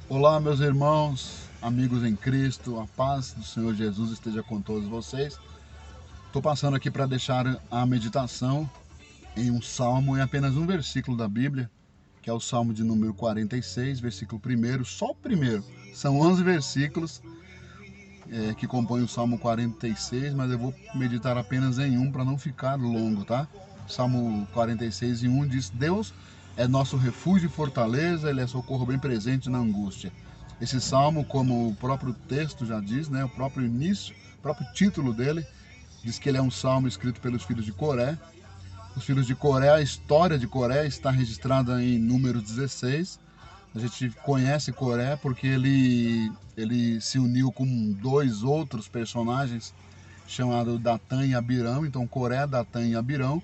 Olá, meus irmãos, amigos em Cristo, a paz do Senhor Jesus esteja com todos vocês. Estou passando aqui para deixar a meditação em um salmo, em apenas um versículo da Bíblia, que é o salmo de número 46, versículo 1, só o primeiro. São 11 versículos que compõem o salmo 46, mas eu vou meditar apenas em um para não ficar longo, tá? Salmo 46 em 1 diz: Deus é nosso refúgio e fortaleza, Ele é socorro bem presente na angústia. Esse salmo, como o próprio texto já diz, né, o próprio início, o próprio título dele, diz que ele é um salmo escrito pelos filhos de Coré. Os filhos de Coré, a história de Coré está registrada em Números 16. A gente conhece Coré porque ele se uniu com dois outros personagens chamados Datã e Abirão. Então Coré, Datã e Abirão,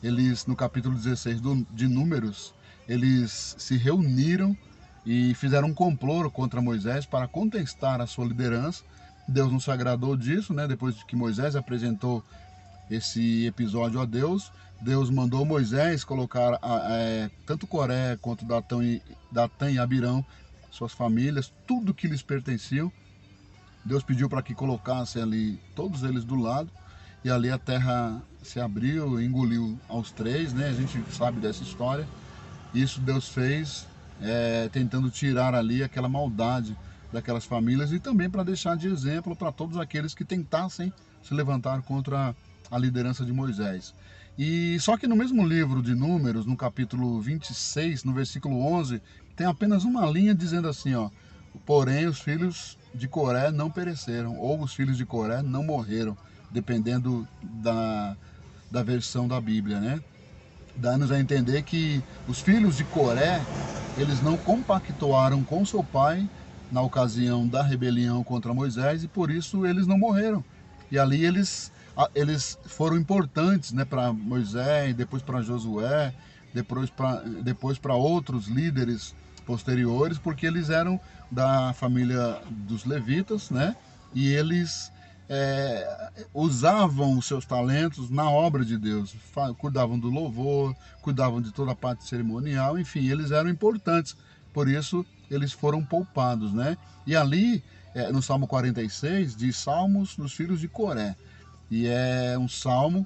eles no capítulo 16 de Números, eles se reuniram e fizeram um complô contra Moisés para contestar a sua liderança. Deus não se agradou disso, né? Depois de que Moisés apresentou esse episódio a Deus, Deus mandou Moisés colocar tanto Coré quanto Datã e Abirão, suas famílias, tudo que lhes pertenciam. Deus pediu para que colocassem ali todos eles do lado, e ali a terra se abriu, engoliu aos três, né? A gente sabe dessa história. Isso Deus fez tentando tirar ali aquela maldade daquelas famílias e também para deixar de exemplo para todos aqueles que tentassem se levantar contra a liderança de Moisés. E só que no mesmo livro de Números, no capítulo 26, no versículo 11, tem apenas uma linha dizendo assim, ó: porém os filhos de Coré não pereceram, ou os filhos de Coré não morreram, dependendo da versão da Bíblia, né? Dá-nos a entender que os filhos de Coré, eles não compactuaram com seu pai na ocasião da rebelião contra Moisés e por isso eles não morreram. E ali eles foram importantes, né, para Moisés, depois para Josué, depois para outros líderes posteriores, porque eles eram da família dos levitas, né? E eles usavam os seus talentos na obra de Deus, cuidavam do louvor, cuidavam de toda a parte cerimonial, enfim, eles eram importantes, por isso eles foram poupados, né? E ali, no Salmo 46, diz Salmos dos filhos de Coré, e é um salmo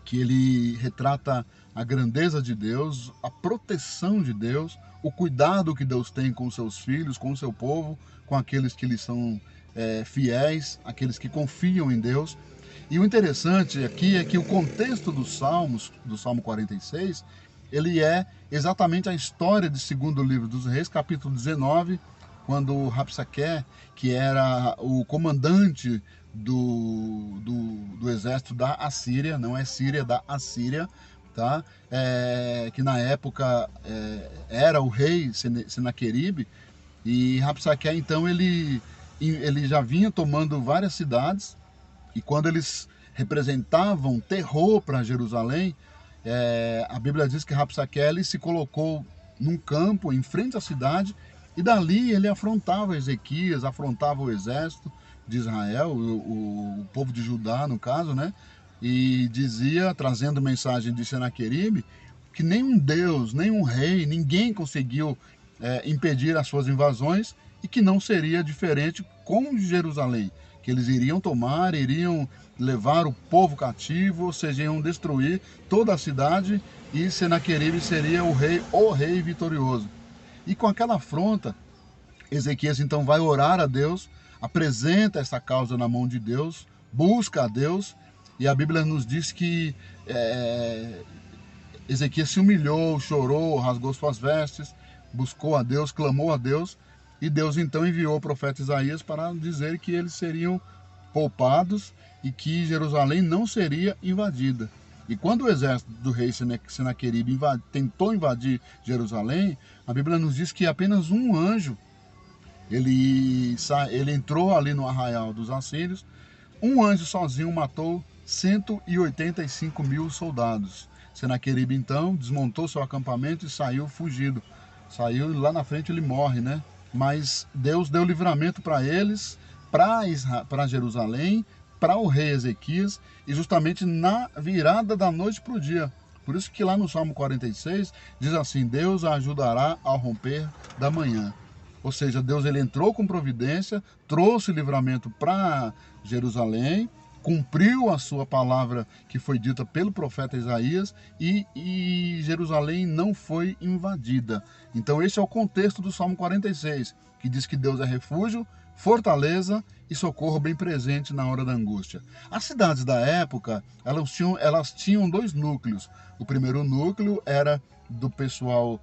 que ele retrata a grandeza de Deus, a proteção de Deus, o cuidado que Deus tem com seus filhos, com o seu povo, com aqueles que lhe são fiéis, aqueles que confiam em Deus. E o interessante aqui é que o contexto dos Salmos, do Salmo 46, ele é exatamente a história de segundo livro dos Reis, capítulo 19, quando Rabsaqué, que era o comandante do exército da Assíria, não é Síria, da Assíria, tá? Que na época era o rei Senaqueribe, e Rabsaqué, então, ele já vinha tomando várias cidades, e quando eles representavam terror para Jerusalém, a Bíblia diz que Rabsaquele se colocou num campo em frente à cidade e dali ele afrontava Ezequias, afrontava o exército de Israel, o povo de Judá no caso, né? E dizia, trazendo mensagem de Senaqueribe, que nenhum deus, nenhum rei, ninguém conseguiu impedir as suas invasões e que não seria diferente com Jerusalém, que eles iriam tomar, iriam levar o povo cativo, ou seja, iam destruir toda a cidade e Senaqueribe seria o rei vitorioso. E com aquela afronta, Ezequias então vai orar a Deus, apresenta essa causa na mão de Deus, busca a Deus, e a Bíblia nos diz que Ezequias se humilhou, chorou, rasgou suas vestes, buscou a Deus, clamou a Deus, e Deus então enviou o profeta Isaías para dizer que eles seriam poupados e que Jerusalém não seria invadida. E quando o exército do rei Senaqueribe tentou invadir Jerusalém, a Bíblia nos diz que apenas um anjo, ele entrou ali no arraial dos assírios, um anjo sozinho matou 185 mil soldados. Senaqueribe então desmontou seu acampamento e saiu fugido. Saiu e lá na frente ele morre, né? Mas Deus deu livramento para eles, para Jerusalém, para o rei Ezequias, e justamente na virada da noite para o dia. Por isso que lá no Salmo 46 diz assim: Deus a ajudará ao romper da manhã. ou seja, Deus ele entrou com providência, trouxe livramento para Jerusalém, cumpriu a sua palavra que foi dita pelo profeta Isaías e Jerusalém não foi invadida. Então esse é o contexto do Salmo 46, que diz que Deus é refúgio, fortaleza e socorro bem presente na hora da angústia. As cidades da época, elas tinham dois núcleos. O primeiro núcleo era do pessoal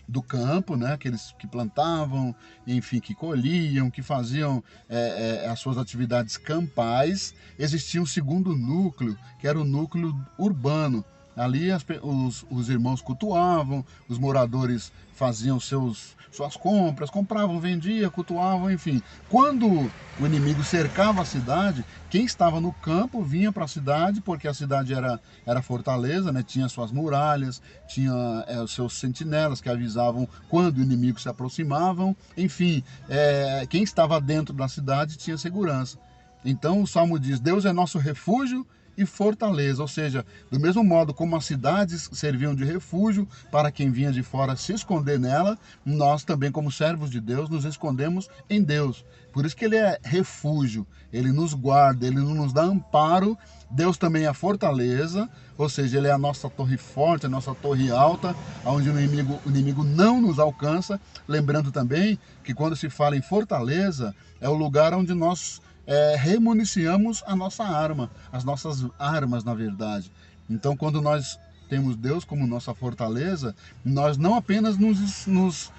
do campo, né? Aqueles que plantavam, enfim, que colhiam, que faziam as suas atividades campais. Existia um segundo núcleo, que era o núcleo urbano. Ali os irmãos cultuavam, os moradores faziam suas compras, compravam, vendiam, cultuavam, enfim. Quando o inimigo cercava a cidade, quem estava no campo vinha para a cidade, porque a cidade era fortaleza, né? Tinha suas muralhas, tinha os seus sentinelas que avisavam quando o inimigo se aproximavam. Enfim, quem estava dentro da cidade tinha segurança. Então o Salmo diz, Deus é nosso refúgio e fortaleza, ou seja, do mesmo modo como as cidades serviam de refúgio para quem vinha de fora se esconder nela, nós também como servos de Deus nos escondemos em Deus. Por isso que ele é refúgio, ele nos guarda, ele nos dá amparo. Deus também é fortaleza, ou seja, ele é a nossa torre forte, a nossa torre alta, onde o inimigo não nos alcança. Lembrando também que quando se fala em fortaleza, é o lugar onde nós remuniciamos a nossa arma, as nossas armas, na verdade. Então, quando nós temos Deus como nossa fortaleza, nós não apenas nos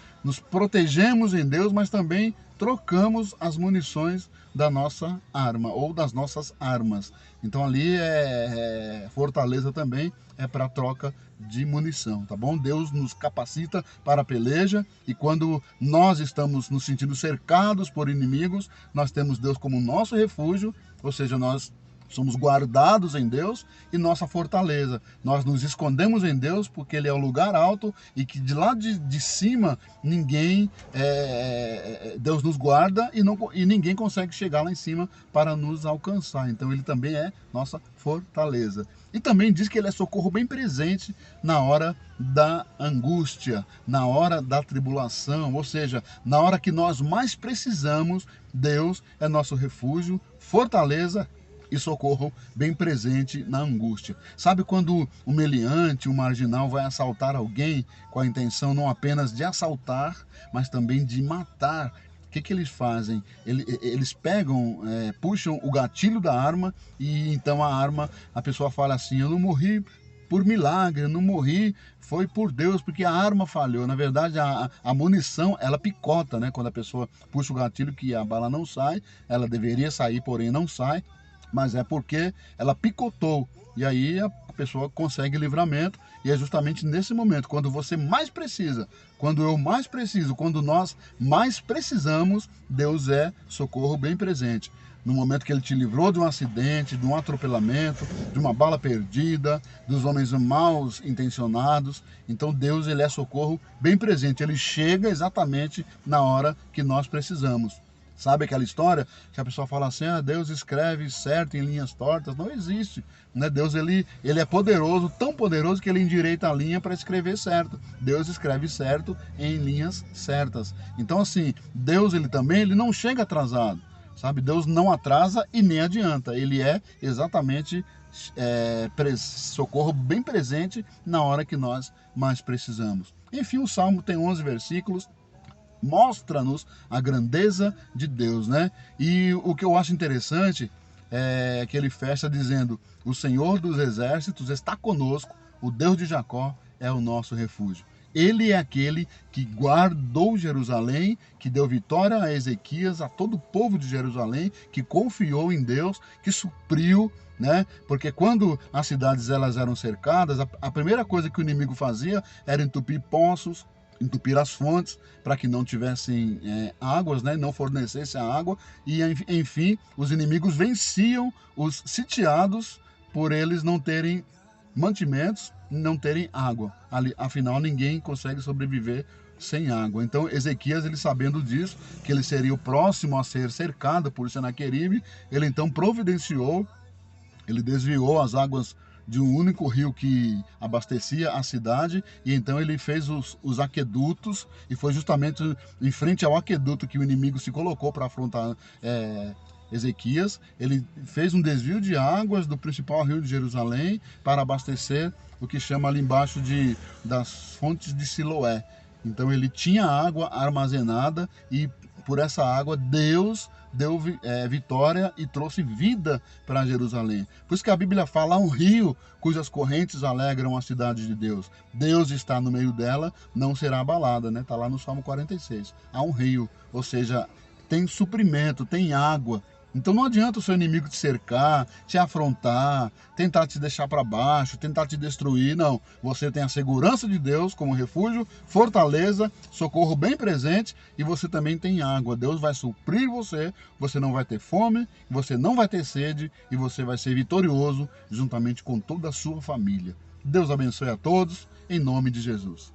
protegemos em Deus, mas também trocamos as munições da nossa arma ou das nossas armas. Então ali fortaleza também é para troca de munição, tá bom? Deus nos capacita para a peleja e quando nós estamos nos sentindo cercados por inimigos, nós temos Deus como nosso refúgio, ou seja, nós somos guardados em Deus e nossa fortaleza. Nós nos escondemos em Deus porque Ele é o lugar alto e que de lá de cima Deus nos guarda e ninguém consegue chegar lá em cima para nos alcançar. Então Ele também é nossa fortaleza. E também diz que Ele é socorro bem presente na hora da angústia, na hora da tribulação, ou seja, na hora que nós mais precisamos, Deus é nosso refúgio, fortaleza e socorro bem presente na angústia. Sabe quando o meliante, o marginal vai assaltar alguém com a intenção não apenas de assaltar, mas também de matar? O que eles fazem? Eles pegam, puxam o gatilho da arma e então a pessoa fala assim, eu não morri por milagre, eu não morri, foi por Deus, porque a arma falhou. Na verdade, a munição, ela picota, né? Quando a pessoa puxa o gatilho que a bala não sai, ela deveria sair, porém não sai, mas é porque ela picotou. E aí a pessoa consegue livramento, e é justamente nesse momento, quando você mais precisa, quando eu mais preciso, quando nós mais precisamos, Deus é socorro bem presente. No momento que Ele te livrou de um acidente, de um atropelamento, de uma bala perdida, dos homens mal intencionados, então Deus ele é socorro bem presente, Ele chega exatamente na hora que nós precisamos. Sabe aquela história que a pessoa fala assim, Deus escreve certo em linhas tortas? Não existe, né? Deus ele é poderoso, tão poderoso que Ele endireita a linha para escrever certo. Deus escreve certo em linhas certas. Então assim, Deus ele não chega atrasado, sabe? Deus não atrasa e nem adianta. Ele é exatamente socorro bem presente na hora que nós mais precisamos. Enfim, o Salmo tem 11 versículos, mostra-nos a grandeza de Deus, né? E o que eu acho interessante é que ele fecha dizendo, o Senhor dos exércitos está conosco, o Deus de Jacó é o nosso refúgio. Ele é aquele que guardou Jerusalém, que deu vitória a Ezequias, a todo o povo de Jerusalém, que confiou em Deus, que supriu, né? Porque quando as cidades elas eram cercadas, a primeira coisa que o inimigo fazia era entupir poços, entupir as fontes para que não tivessem águas, né? Não fornecesse a água e enfim os inimigos venciam os sitiados por eles não terem mantimentos, não terem água. Afinal ninguém consegue sobreviver sem água. Então Ezequias, ele sabendo disso, que ele seria o próximo a ser cercado por Senaqueribe, ele então providenciou, ele desviou as águas de um único rio que abastecia a cidade, e então ele fez os aquedutos, e foi justamente em frente ao aqueduto que o inimigo se colocou para afrontar Ezequias. Ele fez um desvio de águas do principal rio de Jerusalém para abastecer o que chama ali embaixo das fontes de Siloé. Então ele tinha água armazenada, e por essa água Deus deu vitória e trouxe vida para Jerusalém. Por isso que a Bíblia fala: há um rio cujas correntes alegram a cidade de Deus. Deus está no meio dela, não será abalada, né? Está lá no Salmo 46. Há um rio, ou seja, tem suprimento, tem água. Então não adianta o seu inimigo te cercar, te afrontar, tentar te deixar para baixo, tentar te destruir. Não, você tem a segurança de Deus como refúgio, fortaleza, socorro bem presente, e você também tem água. Deus vai suprir você, você não vai ter fome, você não vai ter sede, e você vai ser vitorioso juntamente com toda a sua família. Deus abençoe a todos, em nome de Jesus.